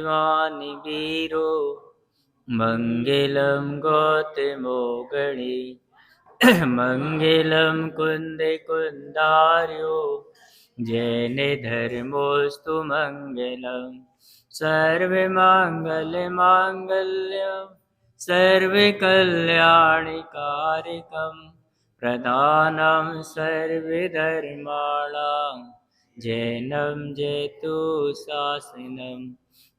वानि वीरो मङ्गलं गौतमो गणे मङ्गलं कुन्दे कुन्दार्यो जैने धर्मोऽस्तु मङ्गलं सर्वमङ्गलमाङ्गल्यं सर्वकल्याणकारिकं प्रधानं सर्वधर्माणां जैनं जयतु शासनं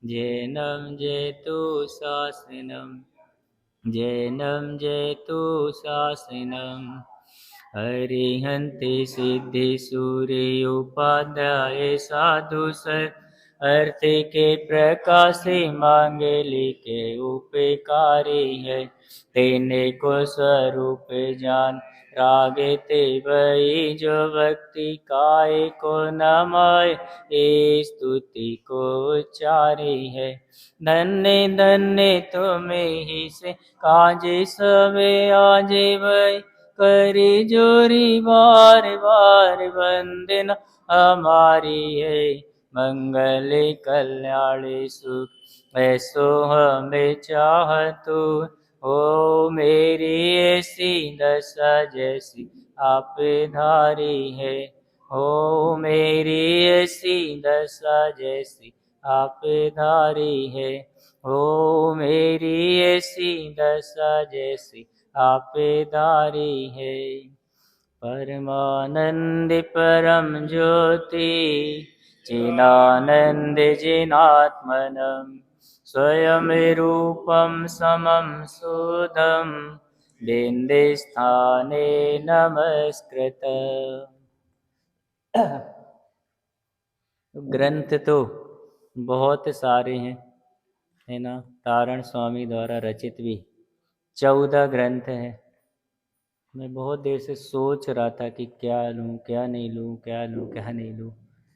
जैनं जयतु शासनं जैनं जयतु शासनं हरिहन्ति सिद्धिसूर्योपाध्याय साधु सर अर्थ के प्रकाशे मांगली के उपकारी है तेने को स्वरूप जान रागे ते वही जो भक्ति काय को नमाय ए स्तुति को उच्चारी है धन्य धन्य तुम्हें ही से काजे सवे आजे वही करी जोरी बार बार वंदना हमारी है मंगल कल्याण सुख ऐसो हमें चाहतु हो मेरी ऐसी दशा जैसी आप धारी है हो मेरी ऐसी दशा जैसी आप धारी है हो मेरी ऐसी दशा जैसी आपेदारी है परमानंद परम ज्योति चिदानंद जिनात्मनं स्वयं रूपं समं सुधं बिंदे स्थाने नमस्कृत। ग्रंथ तो बहुत सारे हैं है ना। तारण स्वामी द्वारा रचित भी 14 ग्रंथ हैं। मैं बहुत देर से सोच रहा था कि क्या लूँ क्या नहीं लूँ क्या लूँ क्या नहीं लूँ,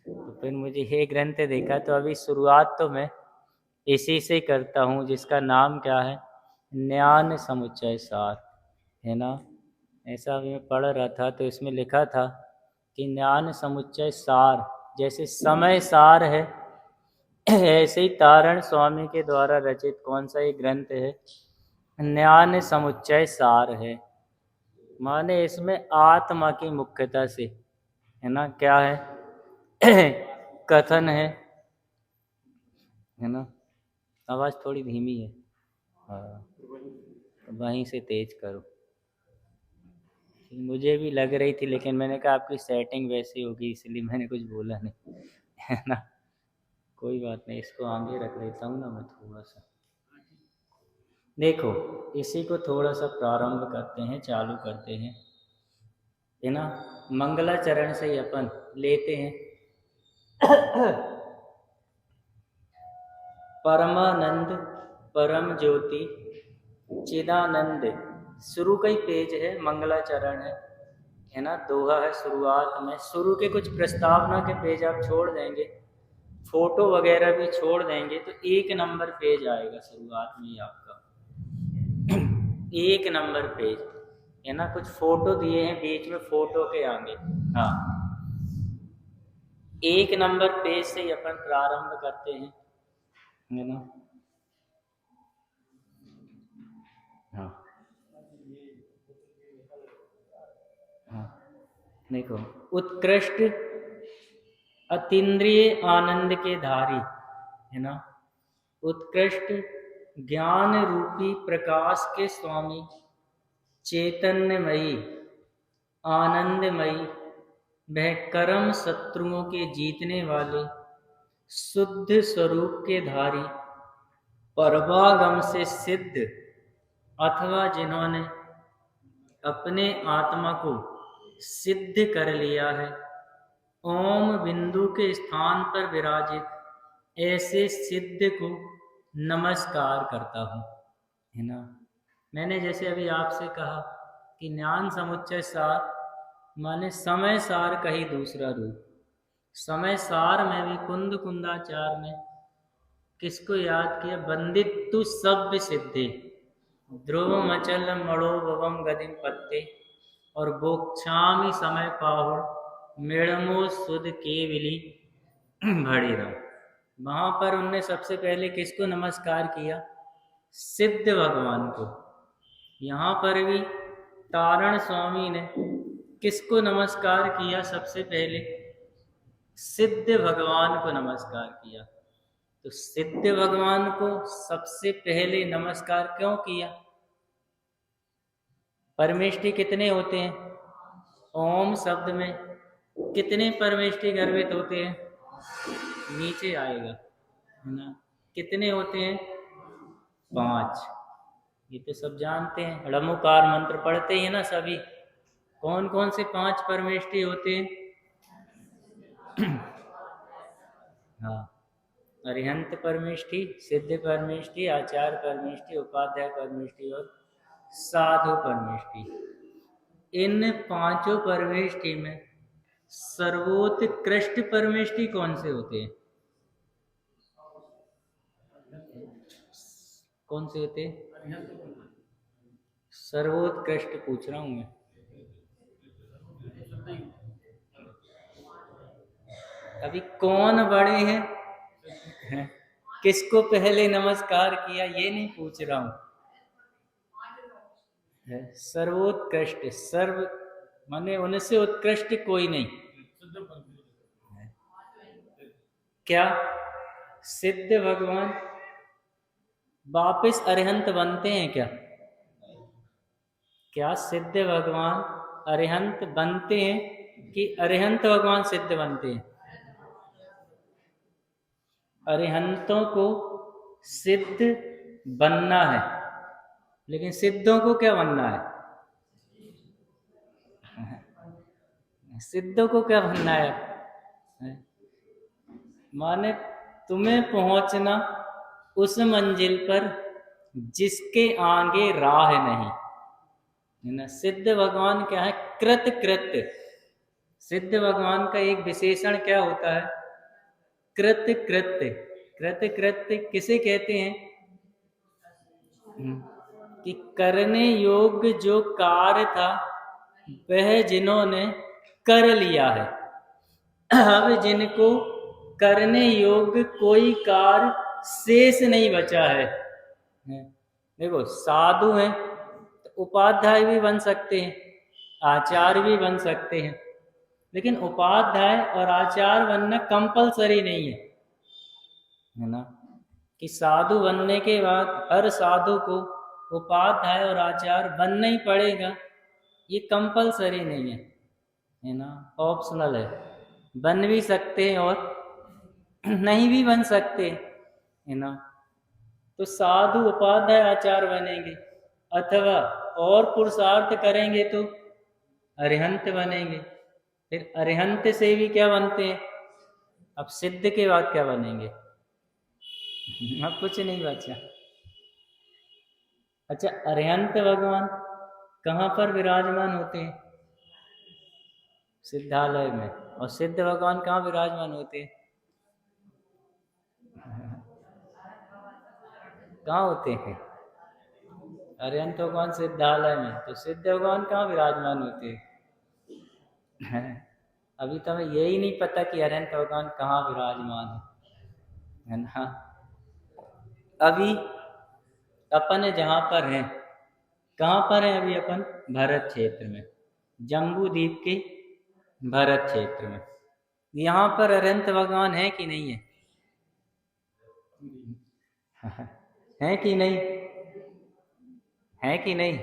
तो फिर मुझे ये ग्रंथ देखा तो अभी शुरुआत तो मैं इसी से करता हूँ जिसका नाम क्या है, ज्ञान समुच्चय सार है ना। ऐसा मैं पढ़ रहा था तो इसमें लिखा था कि ज्ञान समुच्चय सार जैसे समय सार है ऐसे ही तारण स्वामी के द्वारा रचित कौन सा ये ग्रंथ है, ज्ञान समुच्चय सार है। माने इसमें आत्मा की मुख्यता से है ना क्या है कथन है ना। आवाज़ थोड़ी धीमी है, हाँ वहीं से तेज करो। मुझे भी लग रही थी लेकिन मैंने कहा आपकी सेटिंग वैसी होगी इसलिए मैंने कुछ बोला नहीं है ना। कोई बात नहीं, इसको आगे रख लेता हूँ ना मैं थोड़ा सा। देखो इसी को थोड़ा सा प्रारंभ करते हैं, चालू करते हैं है ना। मंगलाचरण से ही अपन लेते हैं। परमानंद परम ज्योति चिदानंद, शुरू का ही पेज है, मंगलाचरण है ना। दोहा है शुरुआत में, शुरू के कुछ प्रस्तावना के पेज आप छोड़ देंगे, फोटो वगैरह भी छोड़ देंगे तो 1 नंबर पेज आएगा शुरुआत में ही आपका 1 नंबर पेज है ना। कुछ फोटो दिए हैं बीच में, फोटो के आगे हाँ 1 नंबर पेज से ही अपन प्रारंभ करते हैं है ना। हाँ हाँ देखो, उत्कृष्ट अतीन्द्रिय आनंद के धारी है ना, उत्कृष्ट ज्ञान रूपी प्रकाश के स्वामी, चैतन्यमयी आनंदमयी, वह कर्म शत्रुओं के जीतने वाले शुद्ध स्वरूप के धारी, परमागम से सिद्ध अथवा जिन्होंने अपने आत्मा को सिद्ध कर लिया है, ओम बिंदु के स्थान पर विराजित ऐसे सिद्ध को नमस्कार करता हूँ है ना। मैंने जैसे अभी आपसे कहा कि ज्ञान समुच्चय सार माने समय सार का ही दूसरा रूप। समय सार में भी कुंद कुंदाचार में किसको याद किया, बंदितु सभ्य सिद्धि ध्रुव मचल मणो भवम गदिम पत्ते और बोक्षामी समय पाहुड़ मेड़मो सुध केवली भड़ी रहो वहां पर उनने सबसे पहले किसको नमस्कार किया? सिद्ध भगवान को। यहाँ पर भी तारण स्वामी ने किसको नमस्कार किया? सबसे पहले सिद्ध भगवान को नमस्कार किया। तो सिद्ध भगवान को सबसे पहले नमस्कार क्यों किया? परमेष्टि कितने होते हैं? ओम शब्द में कितने परमेष्टि गर्भित होते हैं? नीचे आएगा, है ना? कितने होते हैं? 5। ये तो सब जानते हैं, ड़मुकार मंत्र पढ़ते हैं ना सभी। कौन कौन से 5 परमेष्टि होते हैं? हाँ, अरिहंत परमेष्टि, सिद्ध परमेष्टि, आचार्य परमेष्टि, उपाध्याय परमेष्टि और साधु परमेष्टि। इन 5 परमेष्टि में सर्वोत्कृष्ट परमेष्टि कौन से होते हैं? कौन से होते हैं? सर्वोत्कृष्ट पूछ रहा हूं मैं। अभी कौन बड़े हैं? किसको पहले नमस्कार किया ये नहीं पूछ रहा हूं। सर्वोत्कृष्ट, सर्व माने उनसे उत्कृष्ट कोई नहीं। क्या सिद्ध भगवान वापिस अरिहंत बनते हैं क्या? क्या सिद्ध भगवान अरिहंत बनते हैं कि अरिहंत भगवान सिद्ध बनते हैं? अरिहंतों को सिद्ध बनना है, लेकिन सिद्धों को क्या बनना है? सिद्धों को क्या बनना है? माने तुम्हें पहुंचना उस मंजिल पर जिसके आगे राह नहीं, है ना? सिद्ध भगवान क्या है? कृत कृत्य। सिद्ध भगवान का एक विशेषण क्या होता है? कृत कृत्य। कृत कृत्य किसे कहते हैं? कि करने योग्य जो कार्य था वह जिन्होंने कर लिया है। अब जिनको करने योग्य कोई कार्य शेष नहीं बचा है। देखो, साधु हैं तो उपाध्याय भी बन सकते हैं, आचार्य भी बन सकते हैं, लेकिन उपाध्याय और आचार्य बनना कंपलसरी नहीं है ना? कि साधु बनने के बाद हर साधु को उपाध्याय और आचार्य बनना ही पड़ेगा, ये कंपलसरी नहीं है ना? ऑप्शनल है। बन भी सकते हैं और नहीं भी बन सकते, है ना? तो साधु उपाध्याय आचार्य बनेंगे, अथवा और पुरुषार्थ करेंगे तो अरिहंत बनेंगे। फिर अरिहंत से भी क्या बनते हैं? अब सिद्ध के बाद क्या बनेंगे? अब कुछ नहीं बचा। अच्छा, अरिहंत भगवान कहाँ पर विराजमान होते हैं? सिद्धालय में। और सिद्ध भगवान कहाँ विराजमान होते हैं? कहाँ होते हैं? अरिहंत भगवान सिद्धालय में, तो सिद्ध भगवान कहाँ विराजमान होते हैं? अभी तो हमें यही नहीं पता कि अरिहंत भगवान कहाँ विराजमान है ना? अभी अपन जहाँ पर हैं, कहाँ पर है अभी अपन? भरत क्षेत्र में, जम्बू द्वीप के भरत क्षेत्र में। यहाँ पर अरिहंत भगवान है कि नहीं है? है कि नहीं? है कि नहीं?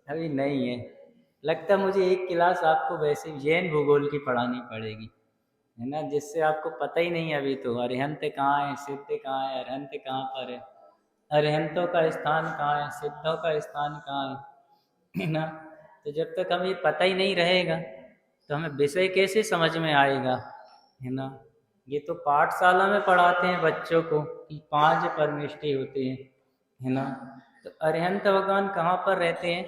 अभी नहीं है। लगता मुझे एक क्लास आपको वैसे जैन भूगोल की पढ़ानी पड़ेगी, है ना? जिससे आपको पता ही नहीं है अभी तो अरिहंत कहाँ है, सिद्ध कहाँ है, अरिहंत कहाँ पर है, अरिहंतों का स्थान कहाँ है, सिद्धों का स्थान कहाँ है ना? तो जब तक हमें पता ही नहीं रहेगा तो हमें विषय कैसे समझ में आएगा, है ना? ये तो पाठशाला में पढ़ाते हैं बच्चों को कि 5 परमेष्टि होते हैं, है ना? तो अरिहंत भगवान कहाँ पर रहते हैं?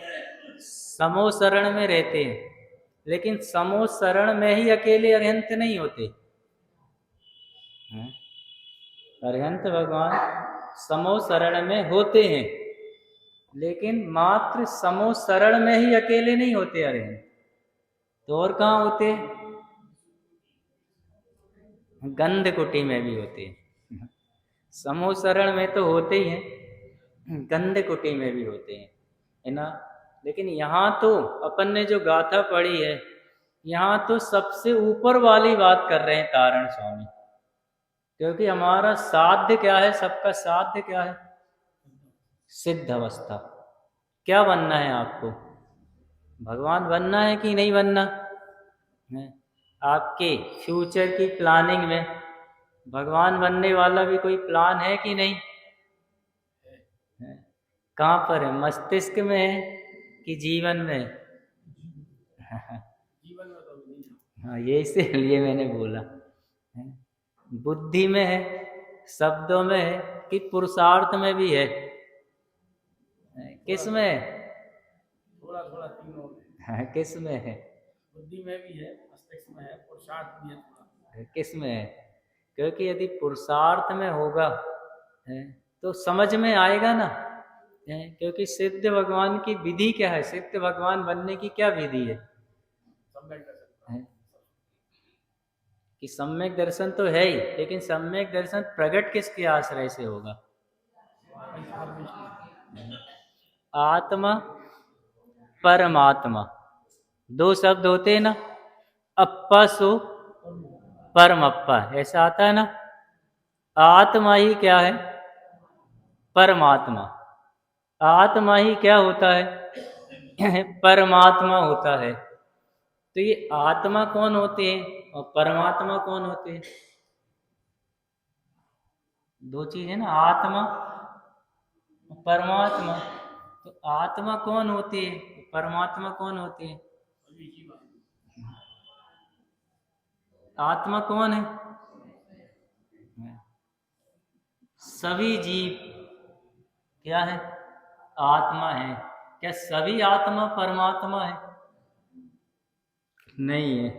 समो शरण में रहते हैं, लेकिन समो शरण में ही अकेले अरिहंत नहीं होते। अरिहंत भगवान समो शरण में होते हैं, लेकिन मात्र समो शरण में ही अकेले नहीं होते अरिहंत, तो और कहाँ होते? गंध कुटी में भी होते हैं। समूह शरण में तो होते ही हैं, गंध कुटी में भी होते हैं, है ना। लेकिन यहाँ तो अपन ने जो गाथा पढ़ी है, यहाँ तो सबसे ऊपर वाली बात कर रहे हैं तारण स्वामी। क्योंकि हमारा साध्य क्या है, सबका साध्य क्या है? सिद्ध अवस्था। क्या बनना है आपको? भगवान बनना है कि नहीं बनना है? आपके फ्यूचर की प्लानिंग में भगवान बनने वाला भी कोई प्लान है कि नहीं है? कहाँ पर है? मस्तिष्क में है कि जीवन में है? जीवन में तो नहीं। हाँ, ये इसीलिए मैंने बोला है। बुद्धि में है, शब्दों में है कि पुरुषार्थ में भी है? किस में है? थोड़ा थोड़ा तीनों में। हाँ, किस में है? बुद्धि में भी है, मस्तिष्क में है, पुरुषार्थ भी है थोड़ा। किस में है? क्योंकि यदि पुरुषार्थ में होगा है तो समझ में आएगा ना है। क्योंकि सिद्ध भगवान की विधि क्या है? सिद्ध भगवान बनने की क्या विधि है? कि सम्यक दर्शन तो है ही, लेकिन सम्यक दर्शन प्रकट किसके आश्रय से होगा? आत्मा परमात्मा, दो शब्द होते हैं ना, अप्पा सो परम अप्पा, ऐसा आता है ना। आत्मा ही क्या है? परमात्मा। आत्मा ही क्या होता है? परमात्मा होता है। तो ये आत्मा कौन होते हैं और परमात्मा कौन होते हैं? दो चीज है ना, आत्मा और परमात्मा। तो आत्मा कौन होती है, परमात्मा कौन होती है? आत्मा कौन है? सभी जीव क्या है? आत्मा है। क्या सभी आत्मा परमात्मा है? नहीं है।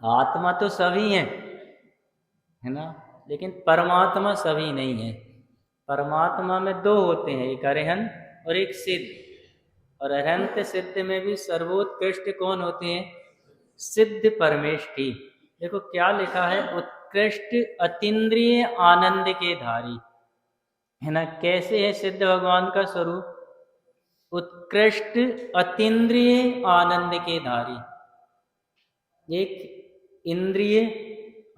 आत्मा तो सभी है ना, लेकिन परमात्मा सभी नहीं है। परमात्मा में दो होते हैं, एक अरिहंत और एक सिद्ध। और अरिहंत सिद्ध में भी सर्वोत्कृष्ट कौन होते हैं? सिद्ध परमेष्ठी। देखो क्या लिखा है, उत्कृष्ट अतीन्द्रिय आनंद के धारी, है ना। कैसे है सिद्ध भगवान का स्वरूप? उत्कृष्ट अतीन्द्रिय आनंद के धारी। एक इंद्रिय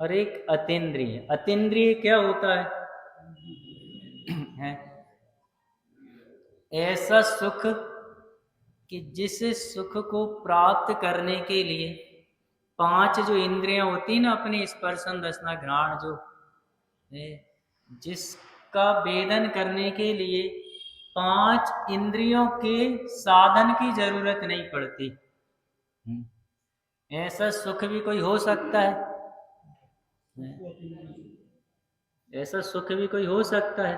और एक अतीन्द्रिय। अतीन्द्रिय क्या होता है? ऐसा सुख कि जिस सुख को प्राप्त करने के लिए पांच जो इंद्रियां होती है ना, अपनी स्पर्शन रसना घ्राण, जो है जिसका वेदन करने के लिए पांच इंद्रियों के साधन की जरूरत नहीं पड़ती, ऐसा सुख भी कोई हो सकता है? ऐसा सुख भी कोई हो सकता है?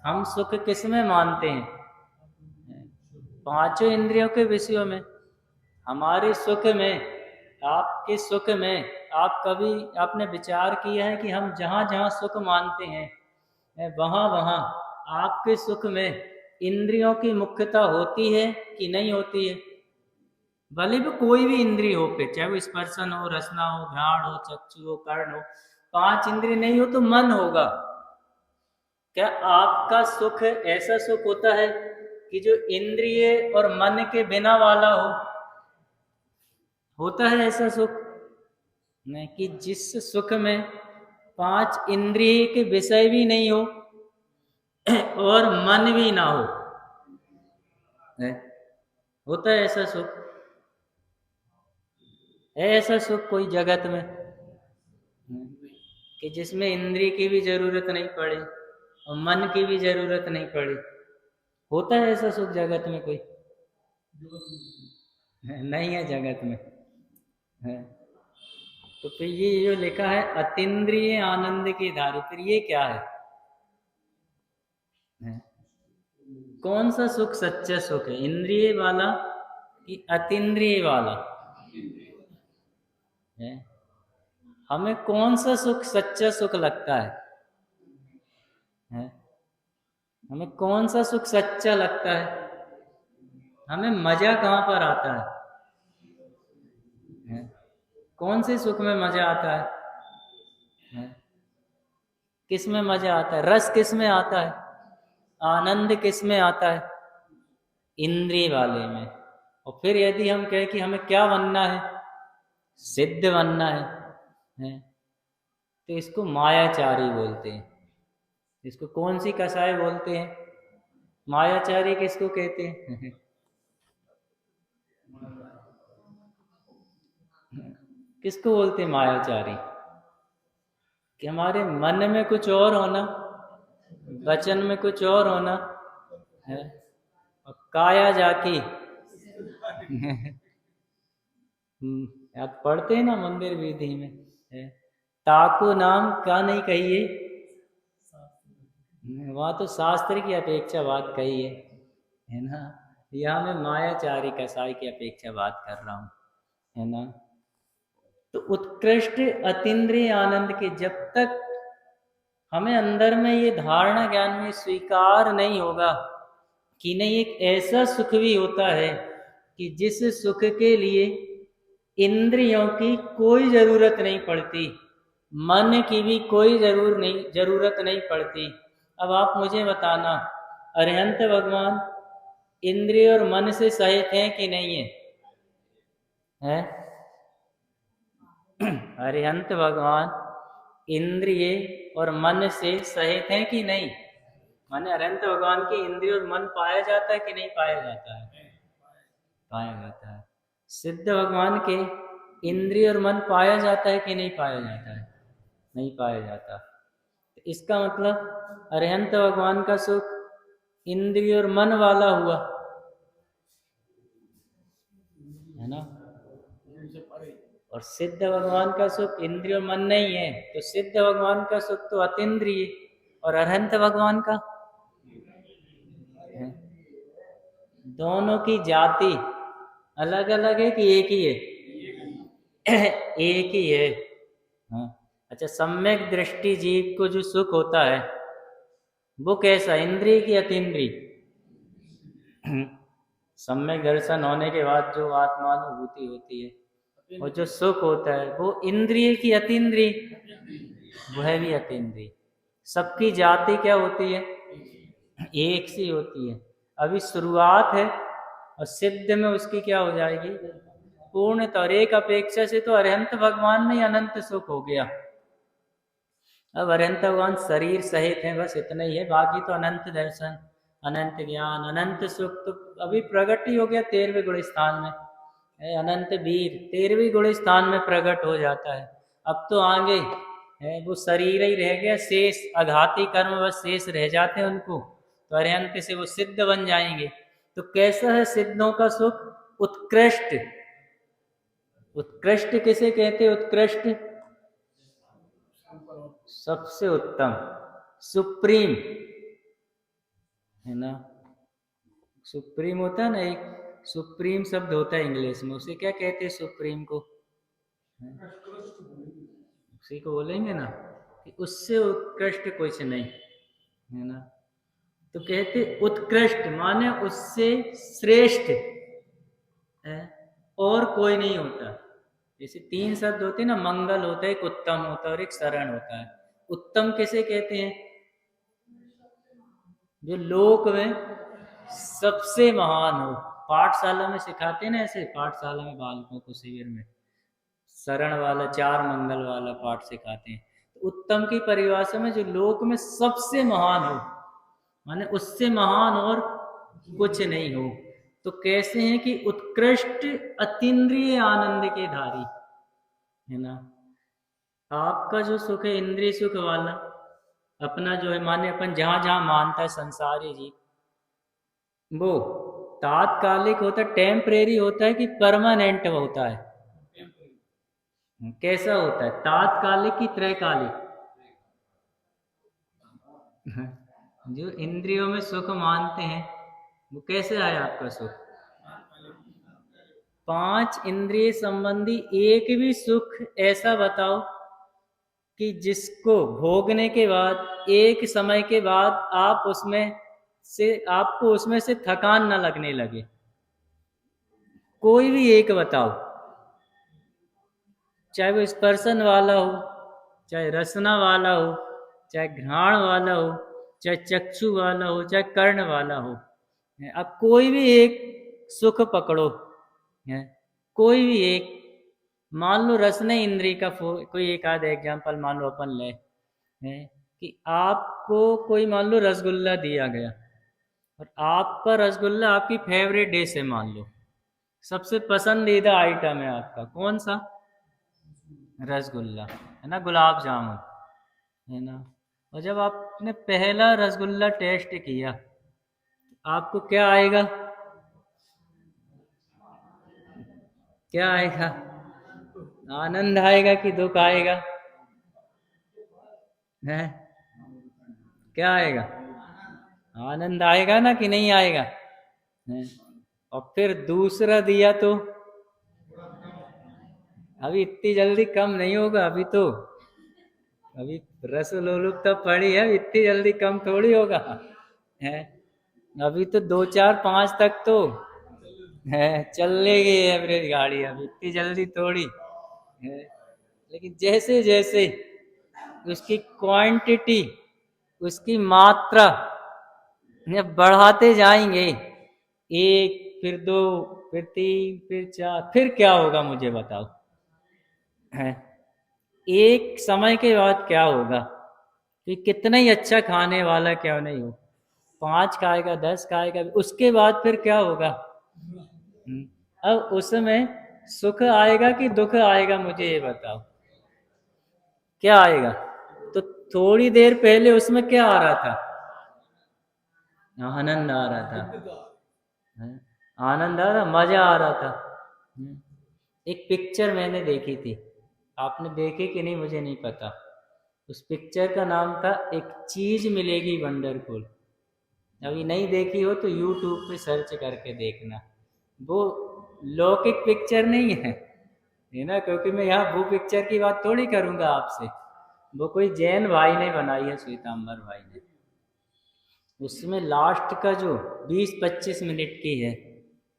हम सुख किस में मानते हैं? पांचों इंद्रियों के विषयों में। हमारे सुख में, आपके सुख में, आप कभी आपने विचार किया है कि हम जहाँ जहाँ सुख मानते हैं वहाँ वहाँ आपके सुख में इंद्रियों की मुख्यता होती है कि नहीं होती है? भले भी कोई भी इंद्रिय हो, पे चाहे वो स्पर्शन हो, रसना हो, घ्राण हो, चक्षु हो, कर्ण हो, पांच इंद्रिय नहीं हो तो मन होगा। क्या आपका सुख ऐसा सुख होता है कि जो इंद्रिय और मन के बिना वाला हो? होता है ऐसा सुख? नहीं, कि जिस सुख में पांच इंद्रिय के विषय भी नहीं हो और मन भी ना हो, है? होता है ऐसा सुख? है ऐसा सुख कोई जगत में कि जिसमें इंद्रिय की भी जरूरत नहीं पड़े और मन की भी जरूरत नहीं पड़े? होता है ऐसा सुख जगत में कोई? नहीं है जगत में, है। तो फिर ये जो लिखा है अतीन्द्रिय आनंद की धारी, फिर ये क्या है? कौन सा सुख सच्चा सुख है, इंद्रिय वाला कि अतीन्द्रिय वाला है? हमें कौन सा सुख सच्चा सुख लगता है? हमें कौन सा सुख सच्चा लगता है? हमें मजा कहाँ पर आता है? कौन से सुख में मजा आता है? किस में मजा आता है? रस किस में आता है? आनंद किस में आता है? इंद्रिय वाले में। और फिर यदि हम कहें कि हमें क्या बनना है, सिद्ध बनना है? तो इसको मायाचारी बोलते हैं। इसको कौन सी कसाई बोलते हैं? मायाचारी किसको कहते हैं? किसको बोलते हैं मायाचारी? कि हमारे मन में कुछ और होना, वचन में कुछ और होना है, और काया जाकी आप पढ़ते हैं ना मंदिर विधि में है, ताको नाम का नहीं कहिए। वहाँ तो शास्त्र की अपेक्षा बात कही है ना। यहाँ मैं मायाचारी कसाई की अपेक्षा बात कर रहा हूँ, है ना। तो उत्कृष्ट अतीन्द्रिय आनंद के जब तक हमें अंदर में ये धारणा ज्ञान में स्वीकार नहीं होगा कि नहीं, एक ऐसा सुख भी होता है कि जिस सुख के लिए इंद्रियों की कोई जरूरत नहीं पड़ती, मन की भी कोई जरूरत नहीं पड़ती। अब आप मुझे बताना, अरिहंत भगवान इंद्रिय और मन से सहित हैं कि नहीं है? हैं? अरिहंत भगवान इंद्रिय और मन से सहित हैं कि नहीं? माने अरिहंत भगवान के इंद्रिय और मन पाया जाता है कि नहीं पाया जाता है? पाया जाता है। सिद्ध भगवान के इंद्रिय और मन पाया जाता है कि नहीं पाया जाता है? नहीं पाया जाता। तो इसका मतलब अरिहंत भगवान का सुख इंद्रिय और मन वाला हुआ, है ना। और सिद्ध भगवान का सुख इंद्रिय और मन नहीं है, तो सिद्ध भगवान का सुख तो अतीन्द्रिय, और अरिहंत भगवान का है। दोनों की जाति अलग अलग है कि एक ही है? एक ही है। हाँ। अच्छा, सम्यक दृष्टि जीव को जो सुख होता है वो कैसा, इंद्रिय की अतीन्द्रिय? सम्यक दर्शन होने के बाद जो आत्मानुभूति होती है, वो जो सुख होता है वो इंद्रिय की अतीन्द्रिय? वह भी अतीन्द्रिय। सबकी जाति क्या होती है? एक सी होती है। अभी शुरुआत है और सिद्ध में उसकी क्या हो जाएगी? पूर्णता। और एक अपेक्षा से तो अरिहंत भगवान में ही अनंत सुख हो गया। अब अरिहंत भगवान शरीर सहित है, बस इतना ही है। बाकी तो अनंत दर्शन, अनंत ज्ञान, अनंत सुख तो अभी प्रकट ही हो गया 13वें गुण स्थान में। अनंत वीर 13वें गुण स्थान में प्रकट हो जाता है। अब तो आगे है वो शरीर ही रह गया शेष, अघाती कर्म बस शेष रह जाते हैं उनको, तो अरिहंत से वो सिद्ध बन जाएंगे। तो कैसा है सिद्धों का सुख? उत्कृष्ट। उत्कृष्ट किसे कहते हैं? उत्कृष्ट सबसे उत्तम, सुप्रीम, है ना। सुप्रीम होता है ना, एक सुप्रीम शब्द होता है इंग्लिश में, उसे क्या कहते हैं सुप्रीम को? उसी को बोलेंगे ना कि उससे उत्कृष्ट कुछ नहीं, है ना। तो कहते उत्कृष्ट माने उससे श्रेष्ठ है और कोई नहीं होता। जैसे 3 शब्द होते हैं ना, मंगल होता है, एक उत्तम होता है और एक शरण होता है। उत्तम किसे कहते हैं? जो लोक में सबसे महान हो। पाठशाला में सिखाते हैं ना, ऐसे पाठशाला में बालकों को शिविर में शरण वाला 4 मंगल वाला पाठ सिखाते हैं। तो उत्तम की परिभाषा में जो लोक में सबसे महान हो, माने उससे महान और कुछ नहीं हो। तो कैसे हैं कि उत्कृष्ट अतीन्द्रिय आनंद के धारी, है ना। आपका जो सुख है इंद्रिय सुख वाला, अपना जो है माने अपन जहां जहां मानता है संसारी जीव, वो तात्कालिक होता है, टेम्परेरी होता है कि परमानेंट होता है? कैसा होता है? तात्कालिक की त्रैकालिक? जो इंद्रियों में सुख मानते हैं वो कैसे आया आपका सुख? 5 इंद्रिय संबंधी एक भी सुख ऐसा बताओ कि जिसको भोगने के बाद एक समय के बाद आपको उसमें से थकान न लगने लगे। कोई भी एक बताओ, चाहे वो स्पर्शन वाला हो, चाहे रसना वाला हो, चाहे घ्राण वाला हो, चाहे चक्षु वाला हो, चाहे कर्ण वाला हो। अब कोई भी एक सुख पकड़ो है, कोई भी एक, मान लो रसने इंद्रिय का कोई एक आध एग्जाम्पल मान लो अपन ले, है कि आपको कोई मान लो रसगुल्ला दिया गया और आपका रसगुल्ला आपकी फेवरेट डिश है, मान लो सबसे पसंदीदा आइटम है आपका, कौन सा? रसगुल्ला, है ना, गुलाब जामुन, है ना। और जब आपने पहला रसगुल्ला टेस्ट किया, आपको क्या आएगा? क्या आएगा? आनंद आएगा कि दुख आएगा? है, क्या आएगा? आनंद आएगा ना कि नहीं आएगा? है? और फिर दूसरा दिया तो अभी इतनी जल्दी कम नहीं होगा, अभी रस लोलुपता पड़ी है, इतनी जल्दी कम थोड़ी होगा, है। अभी तो 2 4 5 तक तो है, चल लेगी एवरेज गाड़ी, अभी इतनी जल्दी थोड़ी है। लेकिन जैसे जैसे उसकी क्वांटिटी, उसकी मात्रा बढ़ाते जाएंगे, एक, फिर दो, फिर तीन, फिर चार, फिर क्या होगा मुझे बताओ? है, एक समय के बाद क्या होगा कि कितना ही अच्छा खाने वाला क्यों नहीं हो, 5 खाएगा, 10 खाएगा, उसके बाद फिर क्या होगा? अब उसमें सुख आएगा कि दुख आएगा, मुझे ये बताओ, क्या आएगा? तो थोड़ी देर पहले उसमें क्या आ रहा था? आनंद आ रहा था, हैं? आनंद आ रहा, मजा आ रहा था। एक पिक्चर मैंने देखी थी, आपने देखी कि नहीं मुझे नहीं पता। उस पिक्चर का नाम था एक चीज मिलेगी वंडरफुल। अभी नहीं देखी हो तो यूट्यूब पे सर्च करके देखना। वो लौकिक पिक्चर नहीं है ना, क्योंकि मैं यहाँ वो पिक्चर की बात थोड़ी करूँगा आपसे। वो कोई जैन भाई ने बनाई है, श्वेतांबर भाई ने। उसमें लास्ट का जो 20 25 मिनट की है,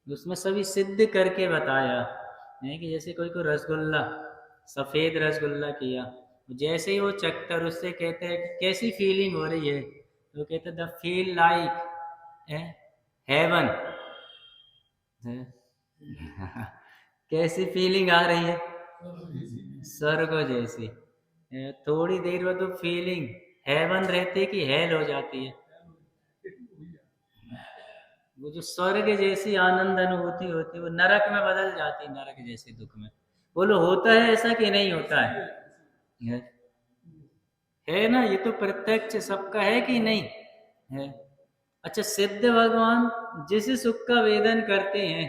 उसमें सभी सिद्ध करके बताया है कि जैसे कोई को रसगुल्ला, सफ़ेद रसगुल्ला किया, जैसे ही वो चखकर उससे कहते हैं कि कैसी फीलिंग हो रही है, तो कहते द फील लाइक हेवन। कैसी फीलिंग आ रही है? स्वर्ग जैसी। थोड़ी देर में तो फीलिंग हेवन रहती कि हेल हो जाती है। वो जो स्वर्ग जैसी आनंद अनुभूति होती है वो नरक में बदल जाती है, नरक जैसे दुख में। बोलो होता है ऐसा कि नहीं होता है ना? ये तो प्रत्यक्ष सबका है कि नहीं है? अच्छा, सिद्ध भगवान जिस सुख का वेदन करते हैं,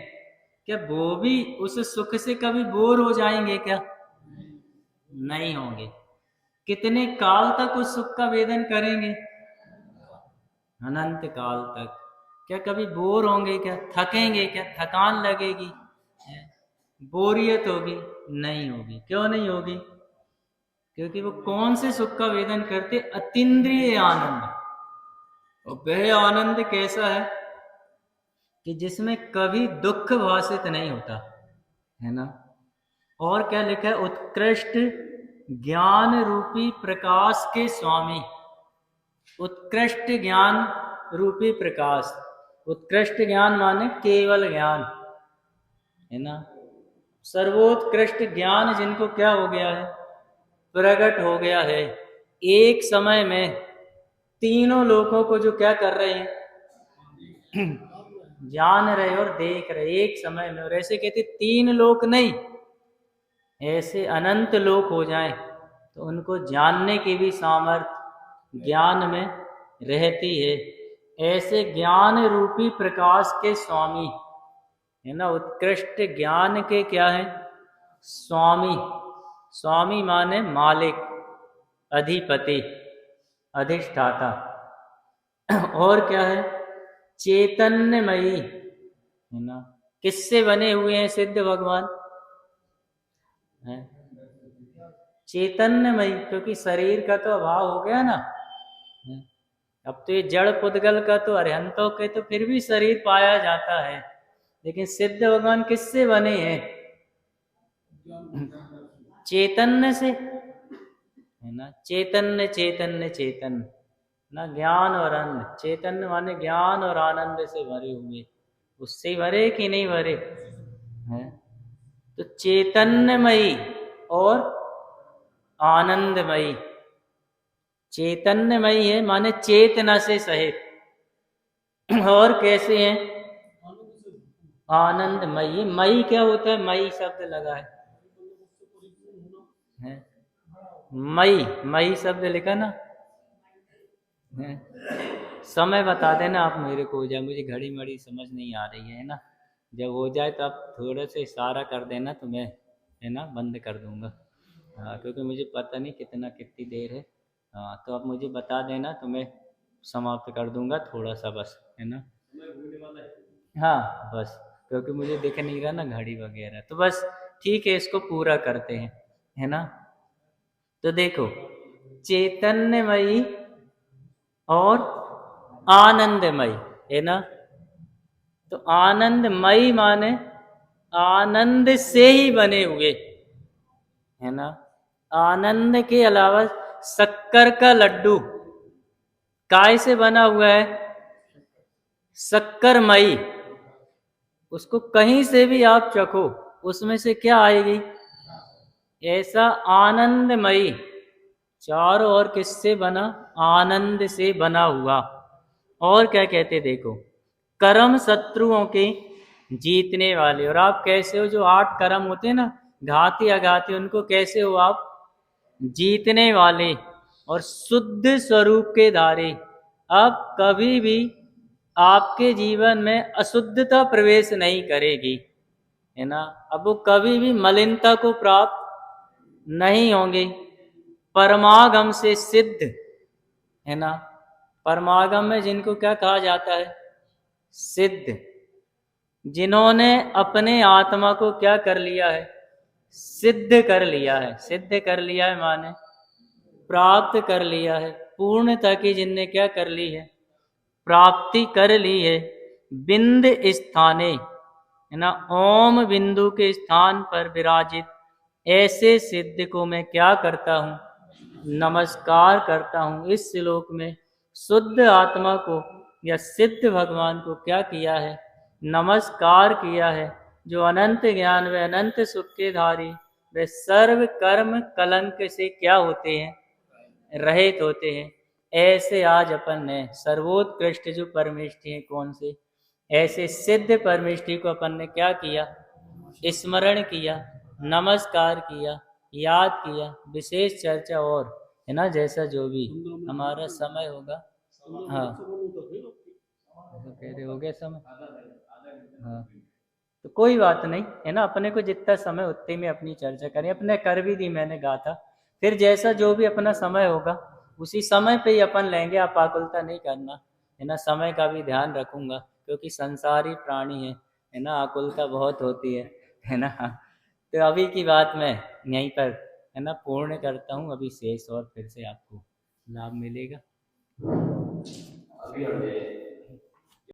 क्या वो भी उस सुख से कभी बोर हो जाएंगे क्या? नहीं होंगे। कितने काल तक उस सुख का वेदन करेंगे? अनंत काल तक। क्या कभी बोर होंगे क्या? थकेंगे क्या? थकान लगेगी? बोरियत होगी? नहीं होगी। क्यों नहीं होगी? क्योंकि वो कौन से सुख का वेदन करते? अतीन्द्रिय आनंद। और वह आनंद कैसा है कि जिसमें कभी दुख भाषित नहीं होता, है ना। और क्या लिखा है? उत्कृष्ट ज्ञान रूपी प्रकाश के स्वामी। उत्कृष्ट ज्ञान रूपी प्रकाश। उत्कृष्ट ज्ञान माने केवल ज्ञान, है ना। सर्वोत्कृष्ट ज्ञान जिनको क्या हो गया है? प्रकट हो गया है। एक समय में तीनों लोगों को जो क्या कर रहे हैं? जान रहे और देख रहे एक समय में। और ऐसे कहते 3 लोक नहीं, ऐसे अनंत लोक हो जाएं तो उनको जानने की भी सामर्थ्य ज्ञान में रहती है। ऐसे ज्ञान रूपी प्रकाश के स्वामी, है ना। उत्कृष्ट ज्ञान के क्या है? स्वामी। स्वामी माने मालिक, अधिपति, अधिष्ठाता। और क्या है? चैतन्यमयी, है ना। किससे बने हुए हैं सिद्ध भगवान? है चैतन्यमयी, क्योंकि शरीर का तो अभाव हो गया ना। अब तो ये जड़ पुद्गल का तो अरहंतों के तो फिर भी शरीर पाया जाता है, लेकिन सिद्ध भगवान किससे बने हैं? चैतन्य से, है ना। चैतन्य चैतन्य चैतन्य ना, ज्ञान और आनंद। चैतन्य माने ज्ञान और आनंद से भरे हुए, उससे भरे कि नहीं भरे हैं। तो चैतन्यमयी और आनंदमयी। चैतन्यमयी है माने चेतना से सहित, और कैसे हैं, आनंदमयी। मई क्या होता है, मई शब्द लगा है? मई, मई शब्द लिखा ना है। समय बता देना आप मेरे को, हो जाए, मुझे घड़ी मड़ी समझ नहीं आ रही है ना। जब हो जाए तो आप थोड़ा सा इशारा कर देना, तो मैं है ना बंद कर दूंगा। हाँ, क्योंकि मुझे पता नहीं कितनी देर है। हाँ, तो आप मुझे बता देना तो मैं समाप्त कर दूंगा थोड़ा सा, बस है ना। हाँ बस, क्योंकि मुझे दिख नहीं रहा ना घड़ी वगैरह, तो बस ठीक है, इसको पूरा करते हैं, है ना। तो देखो, चैतन्यमयी और आनंदमयी, है ना। तो आनंदमयी माने आनंद से ही बने हुए, है ना। आनंद के अलावा शक्कर का लड्डू काय से बना हुआ है, शक्करमयी। उसको कहीं से भी आप चखो, उसमें से क्या आएगी, ऐसा आनंदमयी। चारों ओर किससे बना, आनंद से बना हुआ। और क्या कहते देखो, कर्म शत्रुओं के जीतने वाले। और आप कैसे हो, जो 8 कर्म होते हैं ना, घाती अघाती, उनको कैसे हो आप, जीतने वाले और शुद्ध स्वरूप के धारे। अब कभी भी आपके जीवन में अशुद्धता प्रवेश नहीं करेगी, है ना। अब वो कभी भी मलिनता को प्राप्त नहीं होंगे। परमागम से सिद्ध, है ना। परमागम में जिनको क्या कहा जाता है, सिद्ध। जिन्होंने अपने आत्मा को क्या कर लिया है, सिद्ध कर लिया है। सिद्ध कर लिया है माने प्राप्त कर लिया है। पूर्णता की जिनने क्या कर ली है, प्राप्ति कर ली है। बिंद स्थाने, है ना, ओम बिंदु के स्थान पर विराजित ऐसे सिद्ध को मैं क्या करता हूँ, नमस्कार करता हूँ। इस श्लोक में शुद्ध आत्मा को या सिद्ध भगवान को क्या किया है, नमस्कार किया है। जो अनंत ज्ञान व अनंत सुख के धारी, वे सर्व कर्म कलंक से क्या होते हैं, रहित होते हैं। ऐसे आज अपन ने सर्वोत्कृष्ट जो परमेष्टि है, कौन से, ऐसे सिद्ध परमेष्टि को अपन ने क्या किया, स्मरण किया, नमस्कार किया, याद किया। विशेष चर्चा और, है ना, जैसा जो भी हमारा समय होगा। हाँ, तो कह रहे हो गया समय। हाँ, तो कोई बात नहीं, है ना। अपने को जितना समय उतने में अपनी चर्चा करें। अपने कर भी दी मैंने गाथा, फिर जैसा जो भी अपना समय होगा उसी समय पे ही अपन लेंगे। आप आकुलता नहीं करना, है ना। समय का भी ध्यान रखूंगा, क्योंकि संसारी प्राणी है ना, आकुलता बहुत होती है ना। तो अभी की बात मैं यहीं पर, है ना, पूर्ण करता हूँ। अभी शेष और फिर से आपको लाभ मिलेगा।